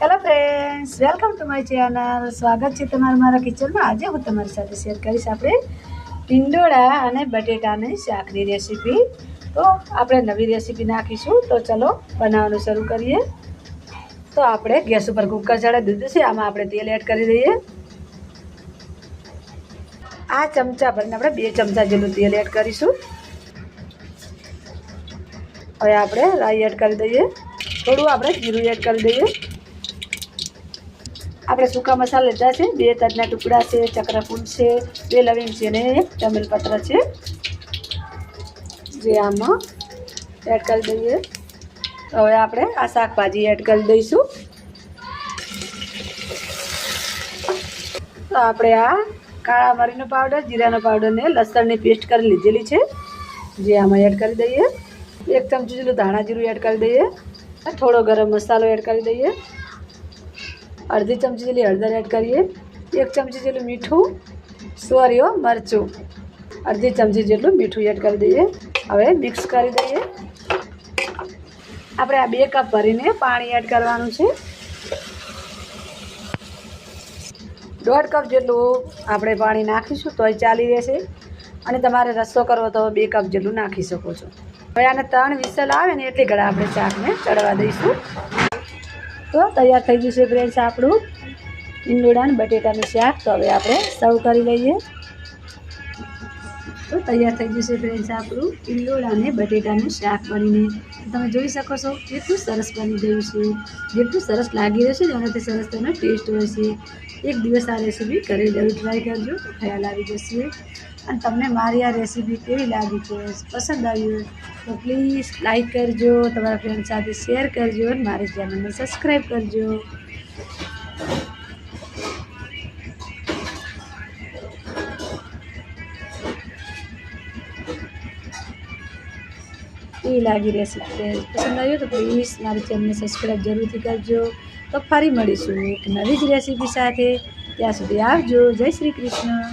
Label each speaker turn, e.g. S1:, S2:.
S1: Hello friends, welcome to my channel. स्वागत है तमाરું મારા કિચનમાં। આજે હું તમારી સાથે શેર કરીશ આપણે ટીંડોળા અને બટેટાની શાકની રેસીપી। તો આપણે નવી રેસીપી નાખીશું। તો ચલો બનાવવાનું શરૂ કરીએ। તો આપણે ગેસ ઉપર કુકર ચડાવી દીધું છે। આમાં આપણે તેલ એડ કરી દઈએ। આ ચમચા ભરીને આપણે 2 ચમચા જેટલું તેલ એડ કરીશું। હવે આપણે રાઈ એડ કરી દઈએ। થોડું આપણે જીરું એડ કરી દઈએ। આપણે સૂકા મસાલા લીધા છે, 2 તજના ટુકડા છે, ચક્રફૂલ છે, 2 લવિંગ છે અને 1 તમિલપત્ર છે, જે આમાં એડ કરી દઈએ। હવે આપણે આ શાકભાજી એડ કરી દઈશું। તો આપણે આ કાળા મરીનો પાવડર, જીરાનો પાવડર ને લસણની પેસ્ટ કરી લીધેલી છે, જે આમાં એડ કરી દઈએ। 1 ચમચી જેટલું ધાણા જીરું એડ કરી દઈએ। થોડો ગરમ મસાલો એડ કરી દઈએ। अर्धी चमची जेटली हळदर एड करिए। 1 चमची जेटલું મીઠું, સોરી મરચું, अर्धी चमची जेटલું મીઠું एड કરી દઈએ। હવે મિક્સ કરી દઈએ। આપણે આ 2 કપ ભરીને પાણી એડ કરવાનું છે। 1.5 કપ જેટલું આપણે પાણી નાખીશું તોય ચાલી રહેશે, અને તમારે રસો કરવો તો 2 કપ જેટલું નાખી શકો છો। હવે આને 3 વિસલ આવે ને એટલી ઘડા આપણે શાકને ચડવા દઈશું। तो तैयार थी जैसे फ्रेंड्स आपणु टींडोळा ने बटेटानुं शाक। तो हवे आपणे सर्व करी लईए। तो तैयार थी जैसे फ्रेंड्स आपणु टींडोळा ने बटेटानुं शाक बनीने तमे जोई शको छो केटલું સરસ बनी गयुं छे। जेटલું सरस लागी रहेशे एनाथी सरस तेनो टेस्ट होशे। एक दिवस आ रेसिपी घरे जरूर ट्राय करजो तो ख्याल आवी जशे। અને તમને મારી આ રેસીપી કેવી લાગી છે, પસંદ આવી હોય તો પ્લીઝ લાઈક કરજો, તમારા ફ્રેન્ડ સાથે શેર કરજો અને મારી ચેનલને સબસ્ક્રાઈબ કરજો। કેવી લાગી રેસીપી પસંદ આવી તો પ્લીઝ મારી ચેનલને સબસ્ક્રાઈબ જરૂરથી કરજો। તો ફરી મળીશું એક નવી જ રેસીપી સાથે। ત્યાં સુધી આવજો। જય શ્રી કૃષ્ણ।